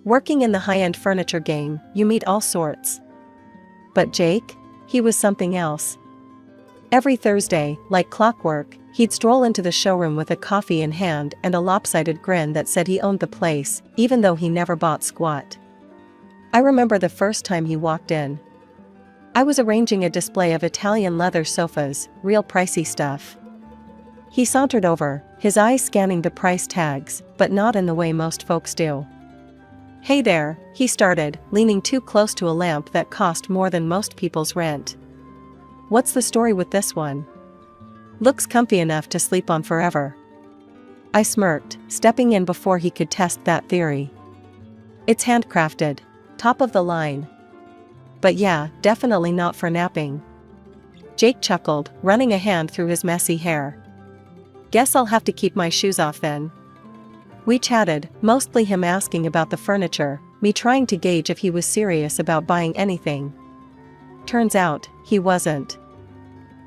Working in the high-end furniture game, you meet all sorts. But Jake? He was something else. Every Thursday, like clockwork, he'd stroll into the showroom with a coffee in hand and a lopsided grin that said he owned the place, even though he never bought squat. I remember the first time he walked in. I was arranging a display of Italian leather sofas, real pricey stuff. He sauntered over, his eyes scanning the price tags, but not in the way most folks do. "Hey there," he started, leaning too close to a lamp that cost more than most people's rent. "What's the story with this one? Looks comfy enough to sleep on forever." I smirked, stepping in before he could test that theory. "It's handcrafted. Top of the line. But yeah, definitely not for napping." Jake chuckled, running a hand through his messy hair. "Guess I'll have to keep my shoes off then." We chatted, mostly him asking about the furniture, me trying to gauge if he was serious about buying anything. Turns out, he wasn't.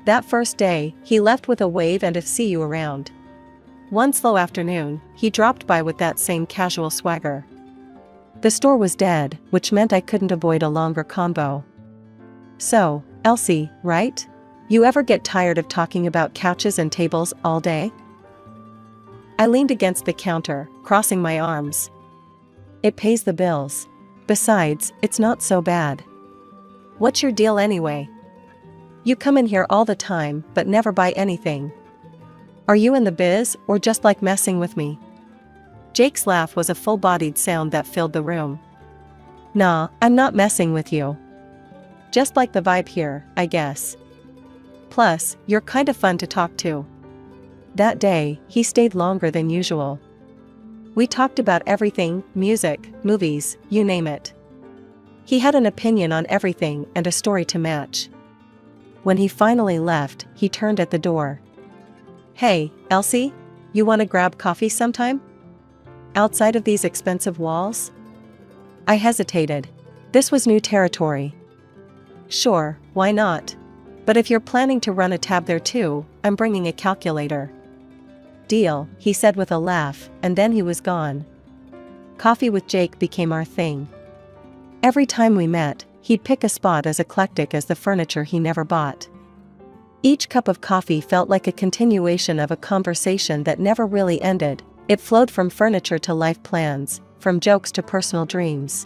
That first day, he left with a wave and a "see you around." One slow afternoon, he dropped by with that same casual swagger. The store was dead, which meant I couldn't avoid a longer convo. "So, Elsie, right? You ever get tired of talking about couches and tables all day?" I leaned against the counter, crossing my arms. "It pays the bills. Besides, it's not so bad." "What's your deal anyway? You come in here all the time, but never buy anything. Are you in the biz, or just like messing with me?" Jake's laugh was a full-bodied sound that filled the room. "Nah, I'm not messing with you. Just like the vibe here, I guess. Plus, you're kinda fun to talk to." That day, he stayed longer than usual. We talked about everything, music, movies, you name it. He had an opinion on everything and a story to match. When he finally left, he turned at the door. "Hey, Elsie? You wanna grab coffee sometime? Outside of these expensive walls?" I hesitated. This was new territory. "Sure, why not? But if you're planning to run a tab there too, I'm bringing a calculator." "Deal," he said with a laugh, and then he was gone. Coffee with Jake became our thing. Every time we met, he'd pick a spot as eclectic as the furniture he never bought. Each cup of coffee felt like a continuation of a conversation that never really ended. It flowed from furniture to life plans, from jokes to personal dreams.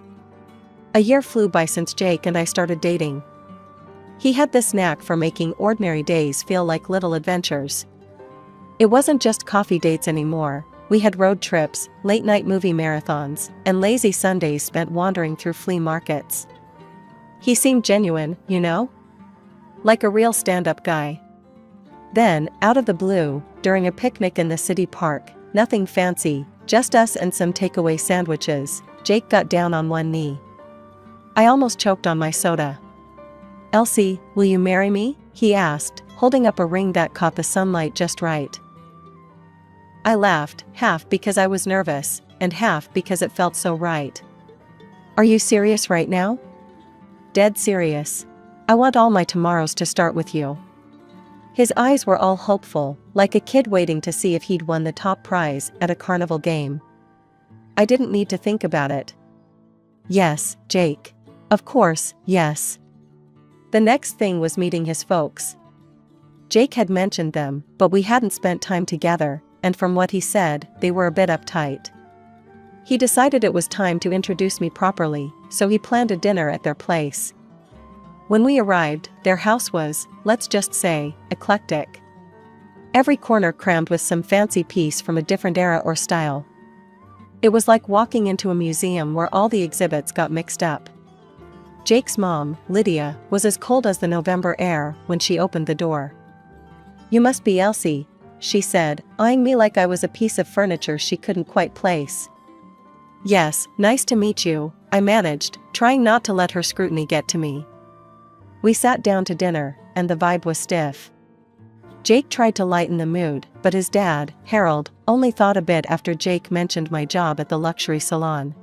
A year flew by since Jake and I started dating. He had this knack for making ordinary days feel like little adventures. It wasn't just coffee dates anymore. We had road trips, late-night movie marathons, and lazy Sundays spent wandering through flea markets. He seemed genuine, you know? Like a real stand-up guy. Then, out of the blue, during a picnic in the city park, nothing fancy, just us and some takeaway sandwiches, Jake got down on one knee. I almost choked on my soda. "Elsie, will you marry me?" he asked, holding up a ring that caught the sunlight just right. I laughed, half because I was nervous, and half because it felt so right. "Are you serious right now?" "Dead serious. I want all my tomorrows to start with you." His eyes were all hopeful, like a kid waiting to see if he'd won the top prize at a carnival game. I didn't need to think about it. Yes, Jake. Of course, yes. The next thing was meeting his folks. Jake had mentioned them, but we hadn't spent time together, and from what he said, they were a bit uptight. He decided it was time to introduce me properly, so he planned a dinner at their place. When we arrived, their house was, let's just say, eclectic. Every corner crammed with some fancy piece from a different era or style. It was like walking into a museum where all the exhibits got mixed up. Jake's mom, Lydia, was as cold as the November air when she opened the door. "You must be Elsie," she said, eyeing me like I was a piece of furniture she couldn't quite place. "Yes, nice to meet you," I managed, trying not to let her scrutiny get to me. We sat down to dinner, and the vibe was stiff. Jake tried to lighten the mood, but his dad, Harold, only thought a bit after Jake mentioned my job at the luxury salon.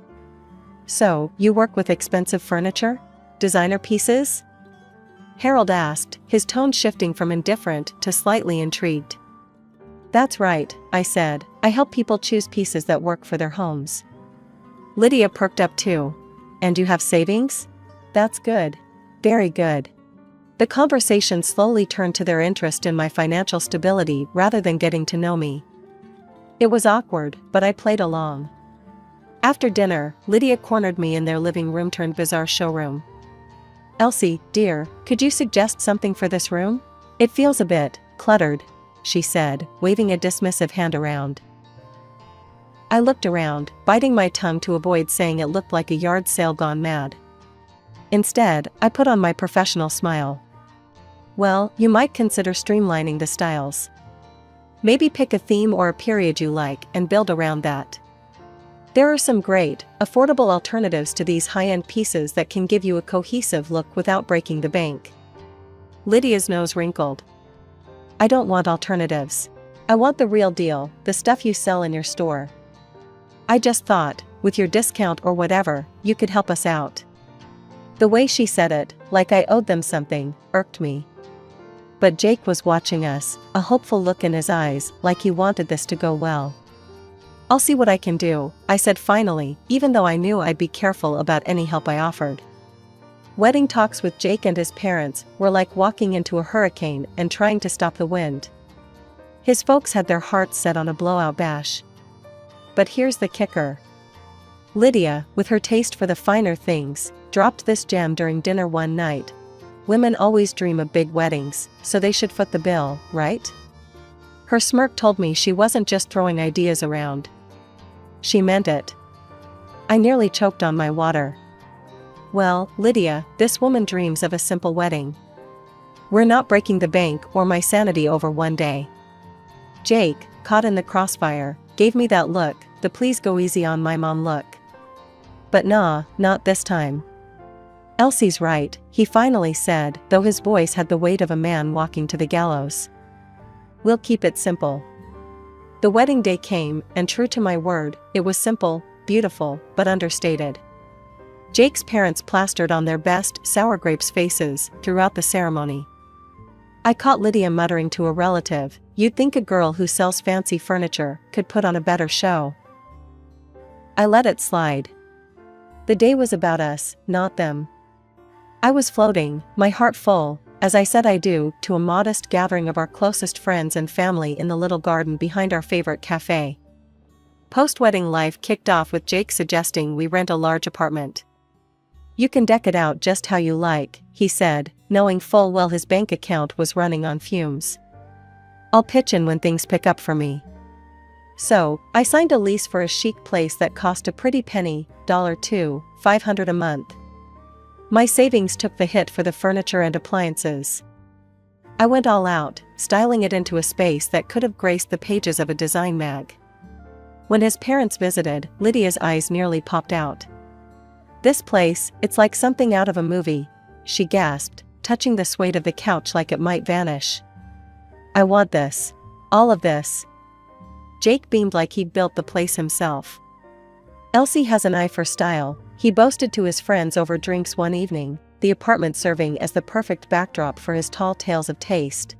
"So, you work with expensive furniture? Designer pieces?" Harold asked, his tone shifting from indifferent to slightly intrigued. "That's right," I said. "I help people choose pieces that work for their homes." Lydia perked up too. And you have savings? That's good. Very good. The conversation slowly turned to their interest in my financial stability rather than getting to know me. It was awkward, but I played along. After dinner, Lydia cornered me in their living room turned bizarre showroom. Elsie, dear, could you suggest something for this room? It feels a bit cluttered, she said, waving a dismissive hand around. I looked around, biting my tongue to avoid saying it looked like a yard sale gone mad. Instead, I put on my professional smile. Well, you might consider streamlining the styles. Maybe pick a theme or a period you like and build around that. There are some great, affordable alternatives to these high-end pieces that can give you a cohesive look without breaking the bank. Lydia's nose wrinkled. I don't want alternatives. I want the real deal, the stuff you sell in your store. I just thought, with your discount or whatever, you could help us out. The way she said it, like I owed them something, irked me. But Jake was watching us, a hopeful look in his eyes, like he wanted this to go well. I'll see what I can do, I said finally, even though I knew I'd be careful about any help I offered. Wedding talks with Jake and his parents were like walking into a hurricane and trying to stop the wind. His folks had their hearts set on a blowout bash. But here's the kicker. Lydia, with her taste for the finer things, dropped this gem during dinner one night. Women always dream of big weddings, so they should foot the bill, right? Her smirk told me she wasn't just throwing ideas around. She meant it. I nearly choked on my water. Well, Lydia, this woman dreams of a simple wedding. We're not breaking the bank or my sanity over one day. Jake, caught in the crossfire, gave me that look, the please go easy on my mom look. But nah, not this time. Elsie's right, he finally said, though his voice had the weight of a man walking to the gallows. We'll keep it simple. The wedding day came, and true to my word, it was simple, beautiful, but understated. Jake's parents plastered on their best sour grapes faces throughout the ceremony. I caught Lydia muttering to a relative, "You'd think a girl who sells fancy furniture could put on a better show." I let it slide. The day was about us, not them. I was floating, my heart full, as I said I do, to a modest gathering of our closest friends and family in the little garden behind our favorite cafe. Post-wedding life kicked off with Jake suggesting we rent a large apartment. You can deck it out just how you like, he said, knowing full well his bank account was running on fumes. I'll pitch in when things pick up for me. So, I signed a lease for a chic place that cost a pretty penny, $2,500 a month. My savings took the hit for the furniture and appliances. I went all out, styling it into a space that could have graced the pages of a design mag. When his parents visited, Lydia's eyes nearly popped out. This place, it's like something out of a movie, she gasped, touching the suede of the couch like it might vanish. I want this. All of this. Jake beamed like he'd built the place himself. Elsie has an eye for style, he boasted to his friends over drinks one evening, the apartment serving as the perfect backdrop for his tall tales of taste.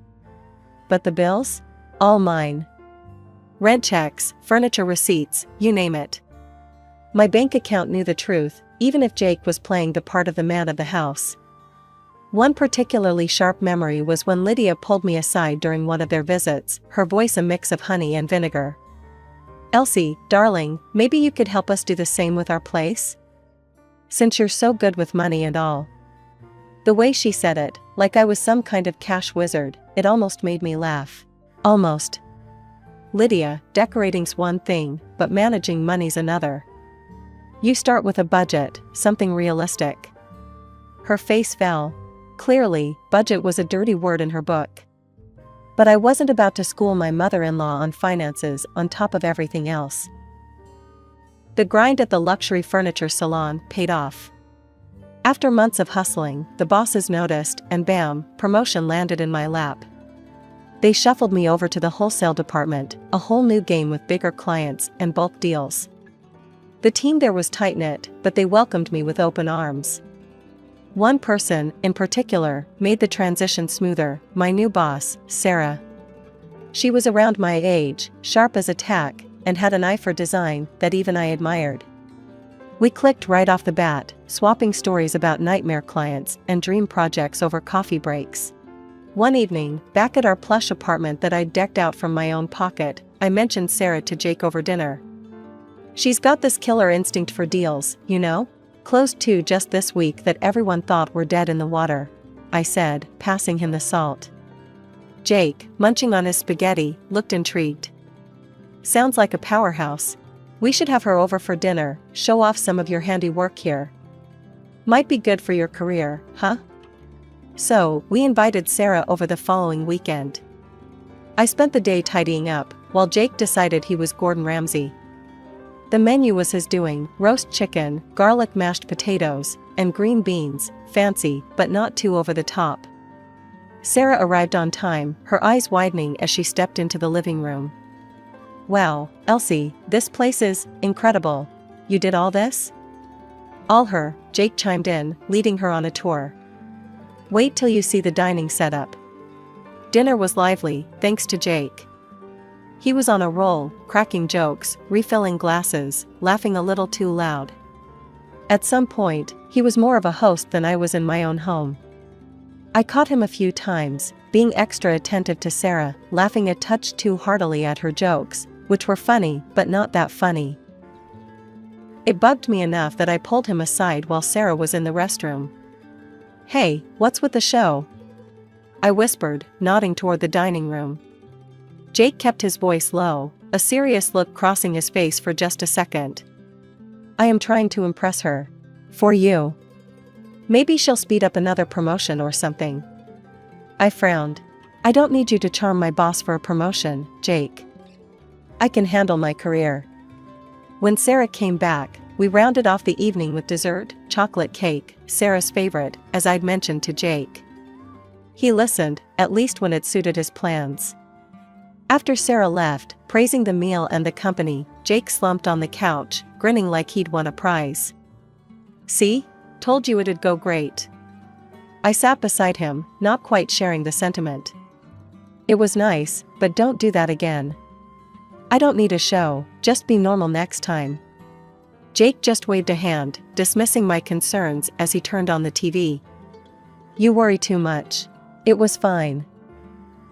But the bills? All mine. Rent checks, furniture receipts, you name it. My bank account knew the truth, even if Jake was playing the part of the man of the house. One particularly sharp memory was when Lydia pulled me aside during one of their visits, her voice a mix of honey and vinegar. Elsie, darling, maybe you could help us do the same with our place? Since you're so good with money and all. The way she said it, like I was some kind of cash wizard, it almost made me laugh. Almost. Lydia, decorating's one thing, but managing money's another. You start with a budget, something realistic. Her face fell. Clearly, budget was a dirty word in her book. But I wasn't about to school my mother-in-law on finances on top of everything else. The grind at the luxury furniture salon paid off. After months of hustling, the bosses noticed, and bam, promotion landed in my lap. They shuffled me over to the wholesale department, a whole new game with bigger clients and bulk deals. The team there was tight-knit, but they welcomed me with open arms. One person, in particular, made the transition smoother, my new boss, Sarah. She was around my age, sharp as a tack, and had an eye for design that even I admired. We clicked right off the bat, swapping stories about nightmare clients and dream projects over coffee breaks. One evening, back at our plush apartment that I'd decked out from my own pocket, I mentioned Sarah to Jake over dinner. "She's got this killer instinct for deals, you know? Closed two just this week that everyone thought were dead in the water," I said, passing him the salt. Jake, munching on his spaghetti, looked intrigued. "Sounds like a powerhouse. We should have her over for dinner, show off some of your handiwork here. Might be good for your career, huh?" So, we invited Sarah over the following weekend. I spent the day tidying up, while Jake decided he was Gordon Ramsay. The menu was his doing: roast chicken, garlic mashed potatoes, and green beans, fancy, but not too over the top. Sarah arrived on time, her eyes widening as she stepped into the living room. "Wow, Elsie, this place is incredible. You did all this?" "All her," Jake chimed in, leading her on a tour. "Wait till you see the dining setup." Dinner was lively, thanks to Jake. He was on a roll, cracking jokes, refilling glasses, laughing a little too loud. At some point, he was more of a host than I was in my own home. I caught him a few times, being extra attentive to Sarah, laughing a touch too heartily at her jokes, which were funny but not that funny. It bugged me enough that I pulled him aside while Sarah was in the restroom. "Hey, what's with the show?" I whispered, nodding toward the dining room. Jake kept his voice low, a serious look crossing his face for just a second. "I am trying to impress her. For you. Maybe she'll speed up another promotion or something." I frowned. "I don't need you to charm my boss for a promotion, Jake. I can handle my career." When Sarah came back, we rounded off the evening with dessert, chocolate cake, Sarah's favorite, as I'd mentioned to Jake. He listened, at least when it suited his plans. After Sarah left, praising the meal and the company, Jake slumped on the couch, grinning like he'd won a prize. "See? Told you it'd go great." I sat beside him, not quite sharing the sentiment. "It was nice, but don't do that again." "I don't need a show, just be normal next time." Jake just waved a hand, dismissing my concerns as he turned on the TV. "You worry too much. It was fine."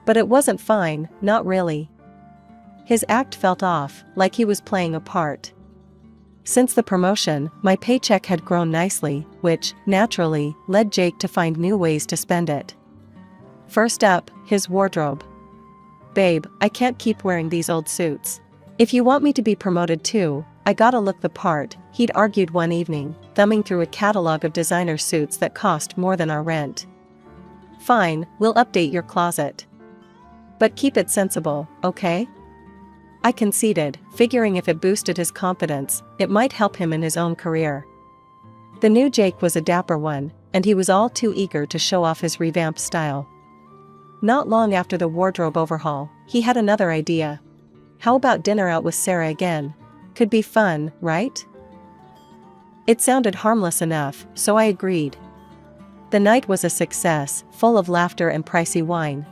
But it wasn't fine, not really. His act felt off, like he was playing a part. Since the promotion, my paycheck had grown nicely, which, naturally, led Jake to find new ways to spend it. First up, his wardrobe. "Babe, I can't keep wearing these old suits. If you want me to be promoted too, I gotta look the part," he'd argued one evening, thumbing through a catalog of designer suits that cost more than our rent. "Fine, we'll update your closet. But keep it sensible, okay?" I conceded, figuring if it boosted his confidence, it might help him in his own career. The new Jake was a dapper one, and he was all too eager to show off his revamped style. Not long after the wardrobe overhaul, he had another idea. How about dinner out with Sarah again? Could be fun, right? It sounded harmless enough, so I agreed. The night was a success, full of laughter and pricey wine.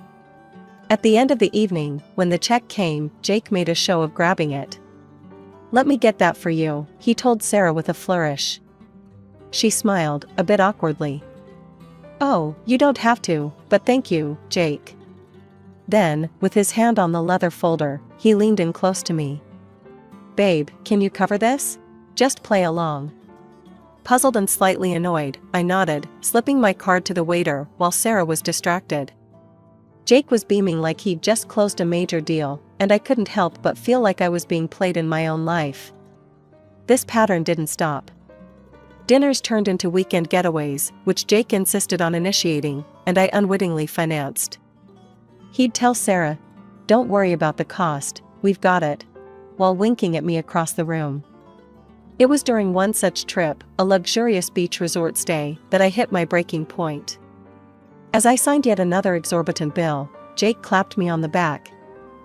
At the end of the evening, when the check came, Jake made a show of grabbing it. "Let me get that for you," he told Sarah with a flourish. She smiled, a bit awkwardly. "Oh, you don't have to, but thank you, Jake." Then, with his hand on the leather folder, he leaned in close to me. "Babe, can you cover this? Just play along." Puzzled and slightly annoyed, I nodded, slipping my card to the waiter while Sarah was distracted. Jake was beaming like he'd just closed a major deal, and I couldn't help but feel like I was being played in my own life. This pattern didn't stop. Dinners turned into weekend getaways, which Jake insisted on initiating, and I unwittingly financed. He'd tell Sarah, "Don't worry about the cost, we've got it," while winking at me across the room. It was during one such trip, a luxurious beach resort stay, that I hit my breaking point. As I signed yet another exorbitant bill, Jake clapped me on the back.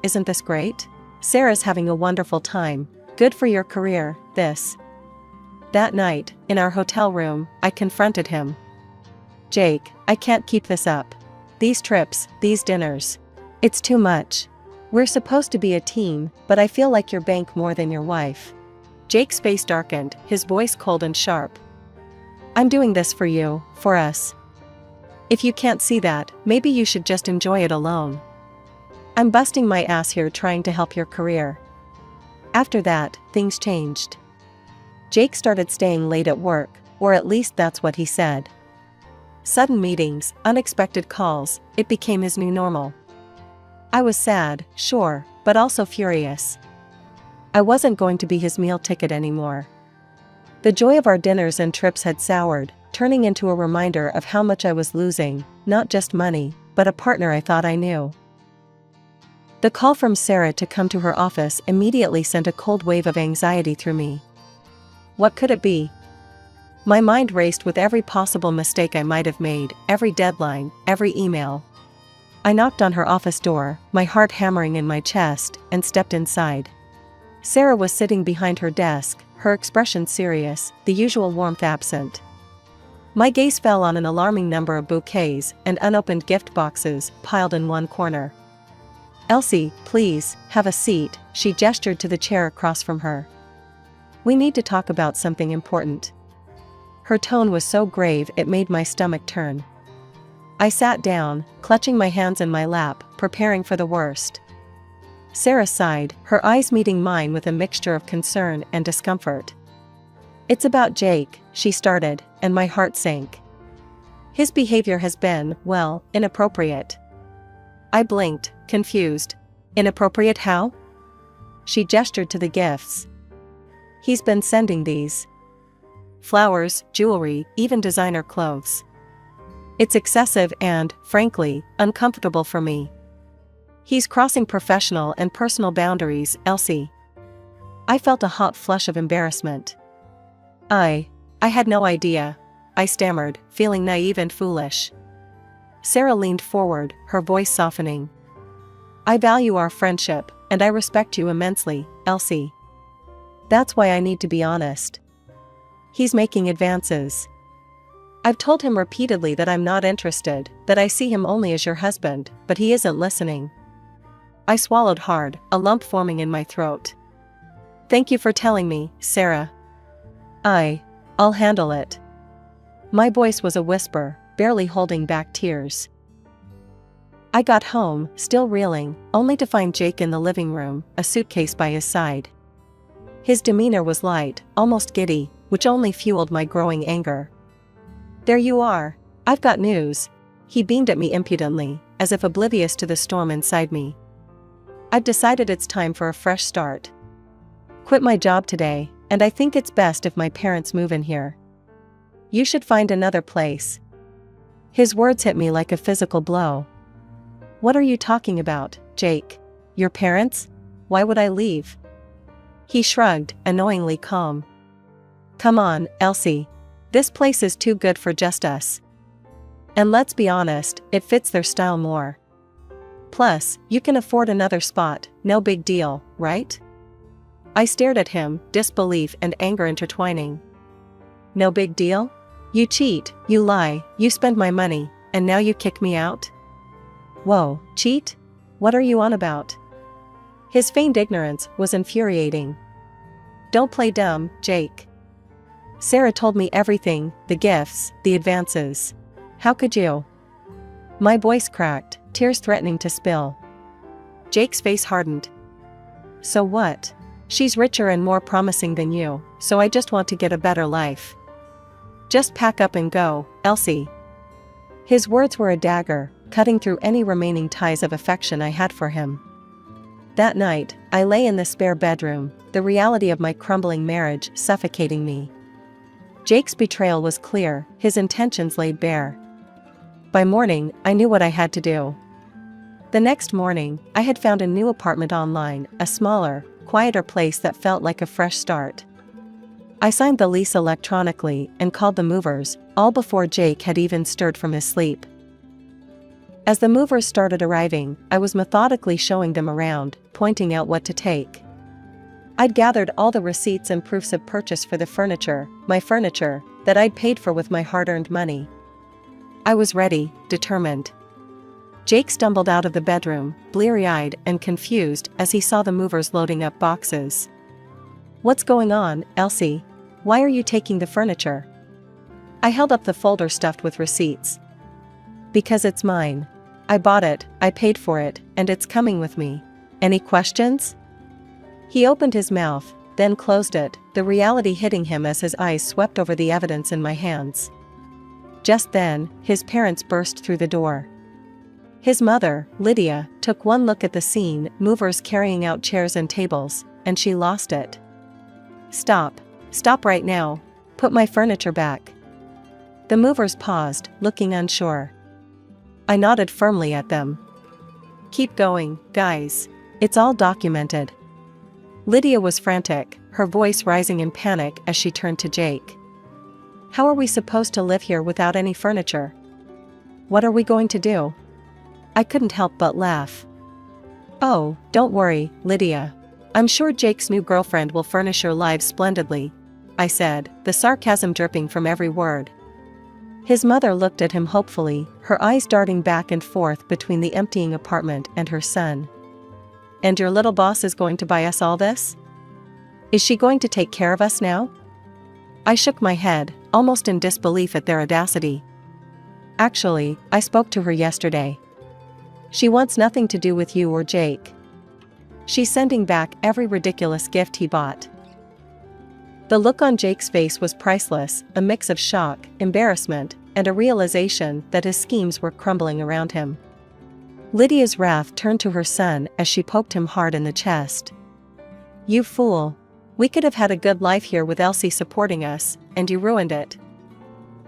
"Isn't this great? Sarah's having a wonderful time. Good for your career, this." That night, in our hotel room, I confronted him. "Jake, I can't keep this up. These trips, these dinners. It's too much. We're supposed to be a team, but I feel like your bank more than your wife." Jake's face darkened, his voice cold and sharp. I'm doing this for you, for us. If you can't see that, maybe you should just enjoy it alone. I'm busting my ass here trying to help your career. After that, things changed. Jake started staying late at work, or at least that's what he said. Sudden meetings, unexpected calls, it became his new normal. I was sad, sure, but also furious. I wasn't going to be his meal ticket anymore. The joy of our dinners and trips had soured, turning into a reminder of how much I was losing, not just money, but a partner I thought I knew. The call from Sarah to come to her office immediately sent a cold wave of anxiety through me. What could it be? My mind raced with every possible mistake I might have made, every deadline, every email. I knocked on her office door, my heart hammering in my chest, and stepped inside. Sarah was sitting behind her desk, her expression serious, the usual warmth absent. My gaze fell on an alarming number of bouquets and unopened gift boxes piled in one corner. Elsie, please, have a seat, she gestured to the chair across from her. We need to talk about something important. Her tone was so grave it made my stomach turn. I sat down, clutching my hands in my lap, preparing for the worst. Sarah sighed, her eyes meeting mine with a mixture of concern and discomfort. It's about Jake, she started, and my heart sank. His behavior has been, well, inappropriate. I blinked, confused. Inappropriate how? She gestured to the gifts. He's been sending these. Flowers, jewelry, even designer clothes. It's excessive and, frankly, uncomfortable for me. He's crossing professional and personal boundaries, Elsie. I felt a hot flush of embarrassment. I had no idea, I stammered, feeling naive and foolish. Sarah leaned forward, her voice softening. I value our friendship, and I respect you immensely, Elsie. That's why I need to be honest. He's making advances. I've told him repeatedly that I'm not interested, that I see him only as your husband, but he isn't listening. I swallowed hard, a lump forming in my throat. Thank you for telling me, Sarah. I'll handle it. My voice was a whisper, barely holding back tears. I got home, still reeling, only to find Jake in the living room, a suitcase by his side. His demeanor was light, almost giddy, which only fueled my growing anger. There you are. I've got news. He beamed at me impudently, as if oblivious to the storm inside me. I've decided it's time for a fresh start. Quit my job today, and I think it's best if my parents move in here. You should find another place. His words hit me like a physical blow. What are you talking about, Jake? Your parents? Why would I leave? He shrugged, annoyingly calm. Come on, Elsie. This place is too good for just us. And let's be honest, it fits their style more. Plus, you can afford another spot, no big deal, right? I stared at him, disbelief and anger intertwining. No big deal? You cheat, you lie, you spend my money, and now you kick me out? Whoa, cheat? What are you on about? His feigned ignorance was infuriating. Don't play dumb, Jake. Sarah told me everything, the gifts, the advances. How could you? My voice cracked, tears threatening to spill. Jake's face hardened. So what? She's richer and more promising than you, so I just want to get a better life. Just pack up and go, Elsie. His words were a dagger, cutting through any remaining ties of affection I had for him. That night, I lay in the spare bedroom, the reality of my crumbling marriage suffocating me. Jake's betrayal was clear, his intentions laid bare. By morning, I knew what I had to do. The next morning, I had found a new apartment online, a smaller, quieter place that felt like a fresh start. I signed the lease electronically and called the movers, all before Jake had even stirred from his sleep. As the movers started arriving, I was methodically showing them around, pointing out what to take. I'd gathered all the receipts and proofs of purchase for the furniture, my furniture, that I'd paid for with my hard-earned money. I was ready, determined. Jake stumbled out of the bedroom, bleary-eyed and confused as he saw the movers loading up boxes. What's going on, Elsie? Why are you taking the furniture? I held up the folder stuffed with receipts. Because it's mine. I bought it, I paid for it, and it's coming with me. Any questions? He opened his mouth, then closed it, the reality hitting him as his eyes swept over the evidence in my hands. Just then, his parents burst through the door. His mother, Lydia, took one look at the scene, movers carrying out chairs and tables, and she lost it. Stop. Stop right now. Put my furniture back. The movers paused, looking unsure. I nodded firmly at them. Keep going, guys. It's all documented. Lydia was frantic, her voice rising in panic as she turned to Jake. How are we supposed to live here without any furniture? What are we going to do? I couldn't help but laugh. Oh, don't worry, Lydia. I'm sure Jake's new girlfriend will furnish your lives splendidly, I said, the sarcasm dripping from every word. His mother looked at him hopefully, her eyes darting back and forth between the emptying apartment and her son. And your little boss is going to buy us all this? Is she going to take care of us now? I shook my head, almost in disbelief at their audacity. Actually, I spoke to her yesterday. She wants nothing to do with you or Jake. She's sending back every ridiculous gift he bought. The look on Jake's face was priceless, a mix of shock, embarrassment, and a realization that his schemes were crumbling around him. Lydia's wrath turned to her son as she poked him hard in the chest. You fool. We could have had a good life here with Elsie supporting us, and you ruined it.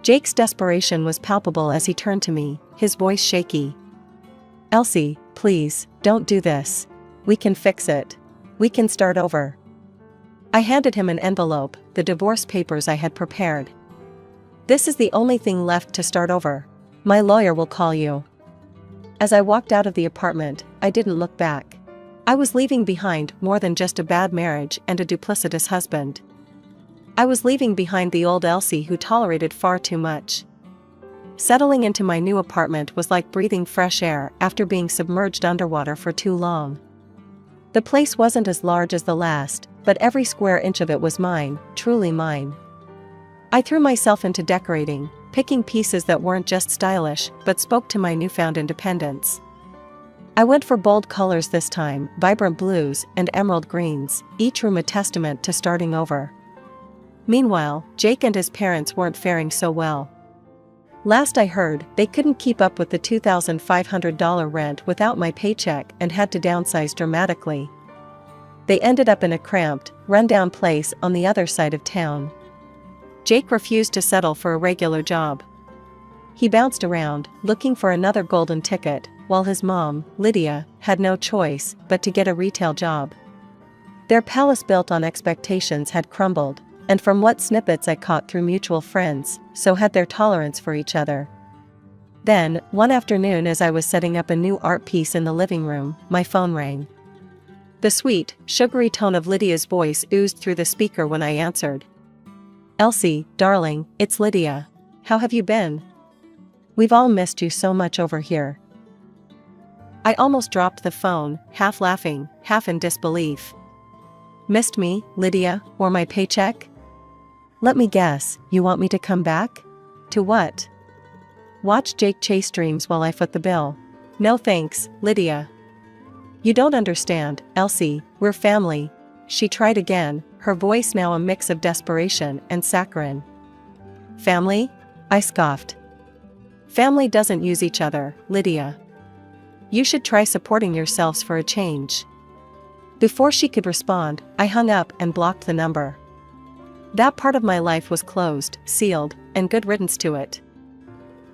Jake's desperation was palpable as he turned to me, his voice shaky. Elsie, please, don't do this. We can fix it. We can start over. I handed him an envelope, the divorce papers I had prepared. This is the only thing left to start over. My lawyer will call you. As I walked out of the apartment, I didn't look back. I was leaving behind more than just a bad marriage and a duplicitous husband. I was leaving behind the old Elsie who tolerated far too much. Settling into my new apartment was like breathing fresh air after being submerged underwater for too long. The place wasn't as large as the last, but every square inch of it was mine, truly mine. I threw myself into decorating, picking pieces that weren't just stylish but spoke to my newfound independence. I went for bold colors this time, vibrant blues and emerald greens, each room a testament to starting over. Meanwhile, Jake and his parents weren't faring so well. Last I heard, they couldn't keep up with the $2,500 rent without my paycheck and had to downsize dramatically. They ended up in a cramped, run-down place on the other side of town. Jake refused to settle for a regular job. He bounced around, looking for another golden ticket, while his mom, Lydia, had no choice but to get a retail job. Their palace built on expectations had crumbled, and from what snippets I caught through mutual friends, so had their tolerance for each other. Then, one afternoon as I was setting up a new art piece in the living room, my phone rang. The sweet, sugary tone of Lydia's voice oozed through the speaker when I answered. Elsie, darling, it's Lydia. How have you been? We've all missed you so much over here. I almost dropped the phone, half laughing, half in disbelief. Missed me, Lydia, or my paycheck? Let me guess, you want me to come back? To what? Watch Jake chase dreams while I foot the bill. No thanks, Lydia. You don't understand, Elsie, we're family. She tried again, her voice now a mix of desperation and saccharine. Family? I scoffed. Family doesn't use each other, Lydia. You should try supporting yourselves for a change. Before she could respond, I hung up and blocked the number. That part of my life was closed, sealed, and good riddance to it.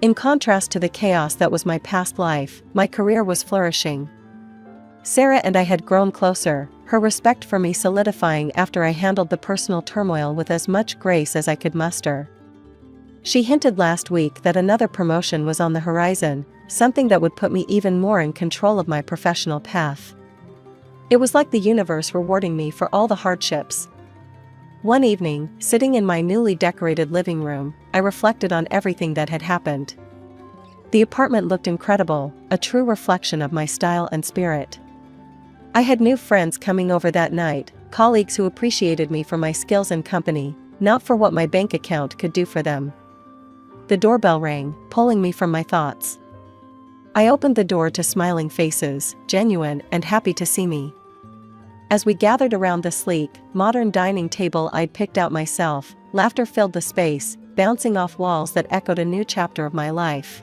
In contrast to the chaos that was my past life, my career was flourishing. Sarah and I had grown closer, her respect for me solidifying after I handled the personal turmoil with as much grace as I could muster. She hinted last week that another promotion was on the horizon, something that would put me even more in control of my professional path. It was like the universe rewarding me for all the hardships. One evening, sitting in my newly decorated living room, I reflected on everything that had happened. The apartment looked incredible, a true reflection of my style and spirit. I had new friends coming over that night, colleagues who appreciated me for my skills and company, not for what my bank account could do for them. The doorbell rang, pulling me from my thoughts. I opened the door to smiling faces, genuine and happy to see me. As we gathered around the sleek, modern dining table I'd picked out myself, laughter filled the space, bouncing off walls that echoed a new chapter of my life.